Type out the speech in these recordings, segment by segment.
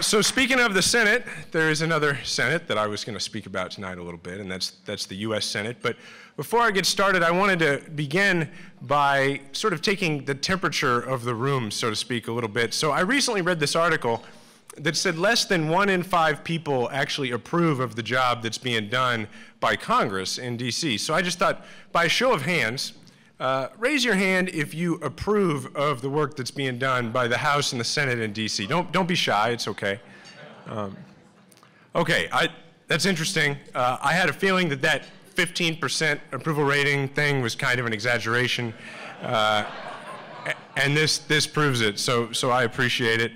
So speaking of the Senate, there is another Senate that I was going to speak about tonight a little bit, and that's the U.S. Senate. But before I get started, I wanted to begin by sort of taking the temperature of the room, so to speak, a little bit. So I recently read this article that said less than 1 in 5 people actually approve of the job that's being done by Congress in D.C. So I just thought, by a show of hands, raise your hand if you approve of the work that's being done by the House and the Senate in D.C. Don't be shy, it's okay. Okay, that's interesting. I had a feeling that 15% approval rating thing was kind of an exaggeration, and this proves it. So I appreciate it.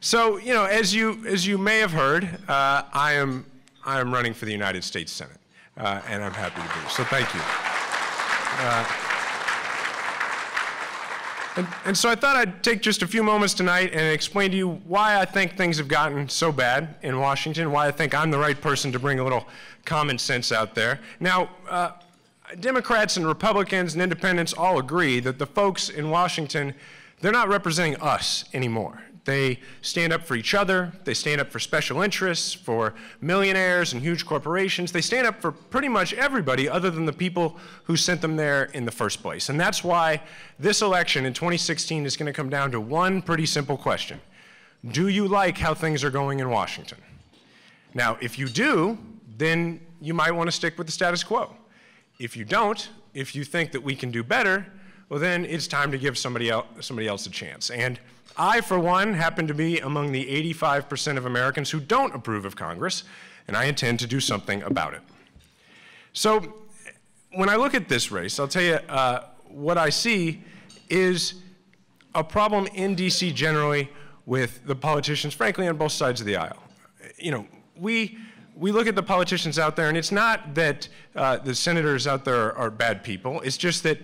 So you know, as you may have heard, I am running for the United States Senate, and I'm happy to be. So thank you. And so I thought I'd take just a few moments tonight and explain to you why I think things have gotten so bad in Washington, why I think I'm the right person to bring a little common sense out there. Now, Democrats and Republicans and independents all agree that the folks in Washington, they're not representing us anymore. They stand up for each other, they stand up for special interests, for millionaires and huge corporations. They stand up for pretty much everybody other than the people who sent them there in the first place. And that's why this election in 2016 is going to come down to one pretty simple question. Do you like how things are going in Washington? Now, if you do, then you might want to stick with the status quo. If you don't, if you think that we can do better, well then it's time to give somebody else a chance. And I, for one, happen to be among the 85% of Americans who don't approve of Congress, and I intend to do something about it. So when I look at this race, I'll tell you what I see is a problem in D.C. generally with the politicians, frankly, on both sides of the aisle. You know, we look at the politicians out there, and it's not that the senators out there are bad people. It's just that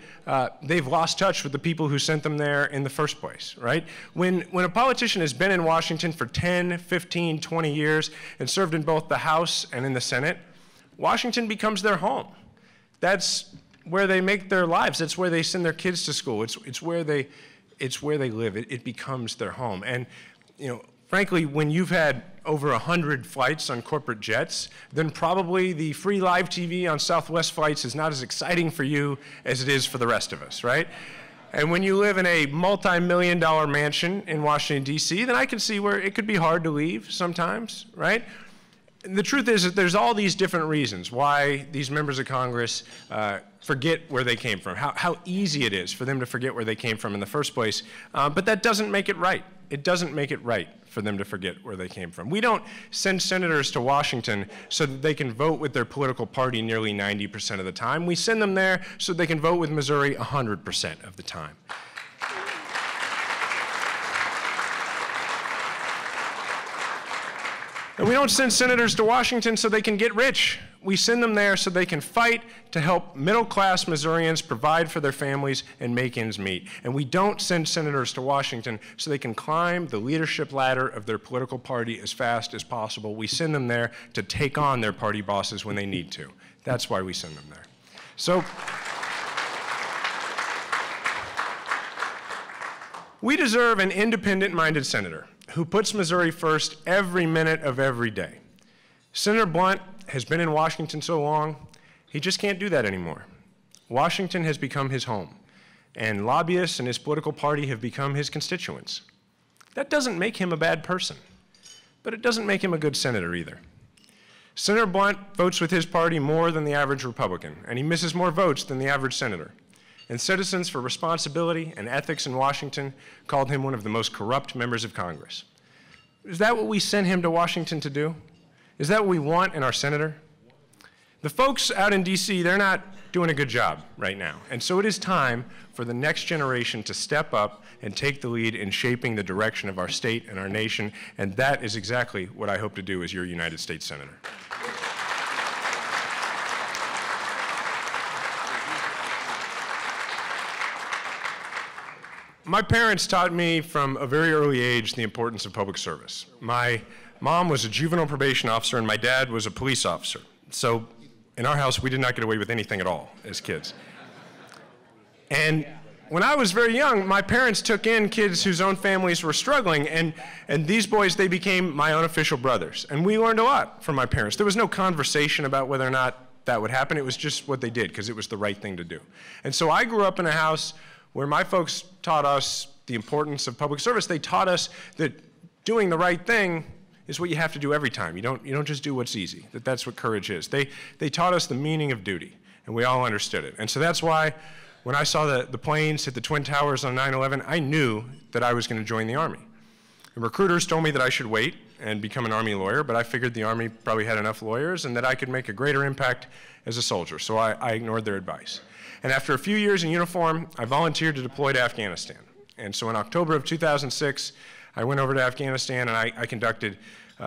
they've lost touch with the people who sent them there in the first place, right? When a politician has been in Washington for 10, 15, 20 years and served in both the House and in the Senate, Washington becomes their home. That's where they make their lives. That's where they send their kids to school. It's where they live. It becomes their home. And, you know, frankly, when you've had over 100 flights on corporate jets, then probably the free live TV on Southwest flights is not as exciting for you as it is for the rest of us, right? And when you live in a multi-million-dollar mansion in Washington, D.C., then I can see where it could be hard to leave sometimes, right? And the truth is that there's all these different reasons why these members of Congress forget where they came from, how easy it is for them to forget where they came from in the first place, but that doesn't make it right. It doesn't make it right for them to forget where they came from. We don't send senators to Washington so that they can vote with their political party nearly 90% of the time. We send them there so they can vote with Missouri 100% of the time. And we don't send senators to Washington so they can get rich. We send them there so they can fight to help middle-class Missourians provide for their families and make ends meet. And we don't send senators to Washington so they can climb the leadership ladder of their political party as fast as possible. We send them there to take on their party bosses when they need to. That's why we send them there. So we deserve an independent-minded senator who puts Missouri first every minute of every day. Senator Blunt has been in Washington so long, he just can't do that anymore. Washington has become his home, and lobbyists and his political party have become his constituents. That doesn't make him a bad person, but it doesn't make him a good senator either. Senator Blunt votes with his party more than the average Republican, and he misses more votes than the average senator. And Citizens for Responsibility and Ethics in Washington called him one of the most corrupt members of Congress. Is that what we sent him to Washington to do? Is that what we want in our senator? The folks out in D.C., they're not doing a good job right now. And so it is time for the next generation to step up and take the lead in shaping the direction of our state and our nation. And that is exactly what I hope to do as your United States Senator. My parents taught me from a very early age the importance of public service. My mom was a juvenile probation officer and my dad was a police officer. So in our house, we did not get away with anything at all as kids. And when I was very young, my parents took in kids whose own families were struggling, and these boys, they became my unofficial brothers. And we learned a lot from my parents. There was no conversation about whether or not that would happen. It was just what they did, because it was the right thing to do. And so I grew up in a house where my folks taught us the importance of public service. They taught us that doing the right thing is what you have to do every time. You don't just do what's easy, that's what courage is. They taught us the meaning of duty, and we all understood it. And so that's why when I saw the planes hit the Twin Towers on 9/11, I knew that I was going to join the Army. The recruiters told me that I should wait and become an Army lawyer, but I figured the Army probably had enough lawyers and that I could make a greater impact as a soldier, so I ignored their advice. And after a few years in uniform, I volunteered to deploy to Afghanistan. And so in October of 2006, I went over to Afghanistan and I conducted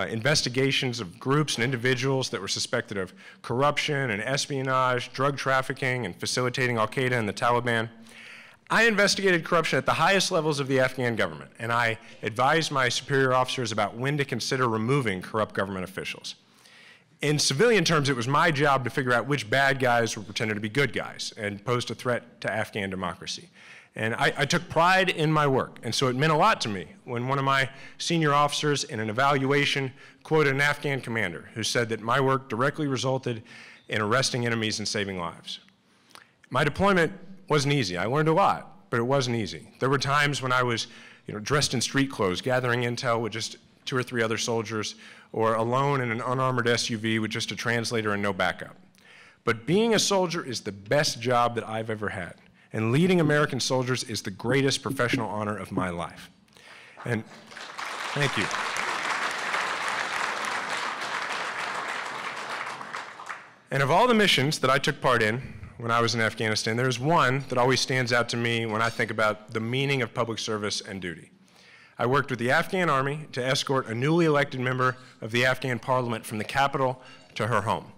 investigations of groups and individuals that were suspected of corruption and espionage, drug trafficking, and facilitating al-Qaeda and the Taliban. I investigated corruption at the highest levels of the Afghan government, and I advised my superior officers about when to consider removing corrupt government officials. In civilian terms, it was my job to figure out which bad guys were pretending to be good guys and posed a threat to Afghan democracy. And I took pride in my work, and so it meant a lot to me when one of my senior officers in an evaluation quoted an Afghan commander who said that my work directly resulted in arresting enemies and saving lives. My deployment wasn't easy. I learned a lot, but it wasn't easy. There were times when I was dressed in street clothes, gathering intel with just 2 or 3 other soldiers, or alone in an unarmored SUV with just a translator and no backup. But being a soldier is the best job that I've ever had. And leading American soldiers is the greatest professional honor of my life. And thank you. And of all the missions that I took part in when I was in Afghanistan, there's one that always stands out to me when I think about the meaning of public service and duty. I worked with the Afghan Army to escort a newly elected member of the Afghan parliament from the capital to her home.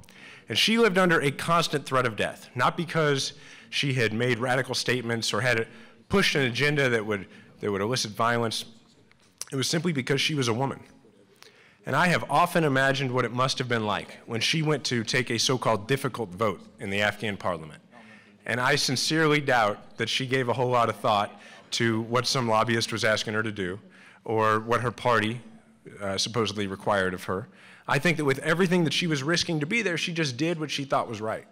And she lived under a constant threat of death, not because she had made radical statements or had pushed an agenda that would elicit violence. It was simply because she was a woman. And I have often imagined what it must have been like when she went to take a so-called difficult vote in the Afghan parliament. And I sincerely doubt that she gave a whole lot of thought to what some lobbyist was asking her to do or what her party supposedly required of her. I think that with everything that she was risking to be there, she just did what she thought was right.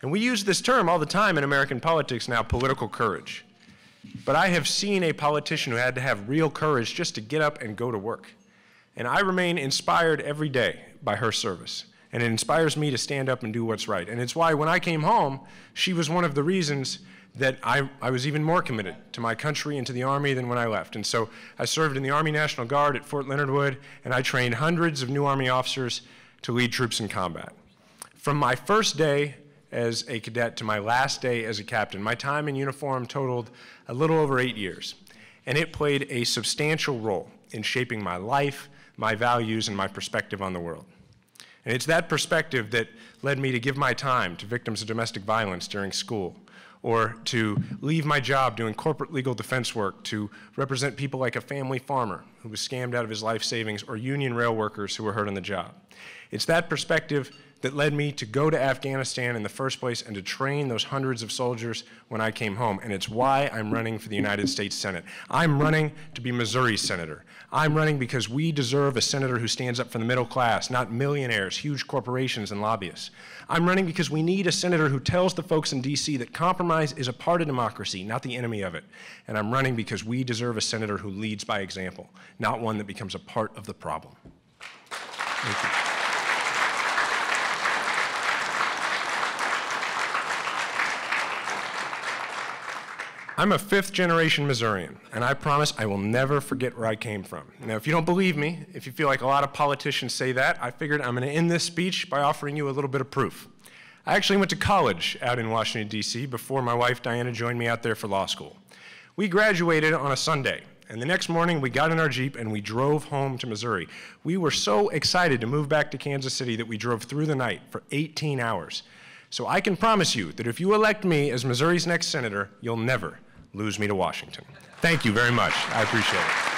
And we use this term all the time in American politics now, political courage. But I have seen a politician who had to have real courage just to get up and go to work. And I remain inspired every day by her service. And it inspires me to stand up and do what's right. And it's why when I came home, she was one of the reasons that I was even more committed to my country and to the Army than when I left. And so I served in the Army National Guard at Fort Leonard Wood, and I trained hundreds of new Army officers to lead troops in combat. From my first day as a cadet to my last day as a captain, my time in uniform totaled a little over 8 years. And it played a substantial role in shaping my life, my values, and my perspective on the world. And it's that perspective that led me to give my time to victims of domestic violence during school, or to leave my job doing corporate legal defense work to represent people like a family farmer who was scammed out of his life savings, or union rail workers who were hurt on the job. It's that perspective that led me to go to Afghanistan in the first place and to train those hundreds of soldiers when I came home. And it's why I'm running for the United States Senate. I'm running to be Missouri's senator. I'm running because we deserve a senator who stands up for the middle class, not millionaires, huge corporations, and lobbyists. I'm running because we need a senator who tells the folks in D.C. that compromise is a part of democracy, not the enemy of it. And I'm running because we deserve a senator who leads by example, not one that becomes a part of the problem. Thank you. I'm a fifth-generation Missourian, and I promise I will never forget where I came from. Now, if you don't believe me, if you feel like a lot of politicians say that, I figured I'm going to end this speech by offering you a little bit of proof. I actually went to college out in Washington, D.C. before my wife, Diana, joined me out there for law school. We graduated on a Sunday, and the next morning we got in our Jeep and we drove home to Missouri. We were so excited to move back to Kansas City that we drove through the night for 18 hours. So I can promise you that if you elect me as Missouri's next senator, you'll never lose me to Washington. Thank you very much. I appreciate it.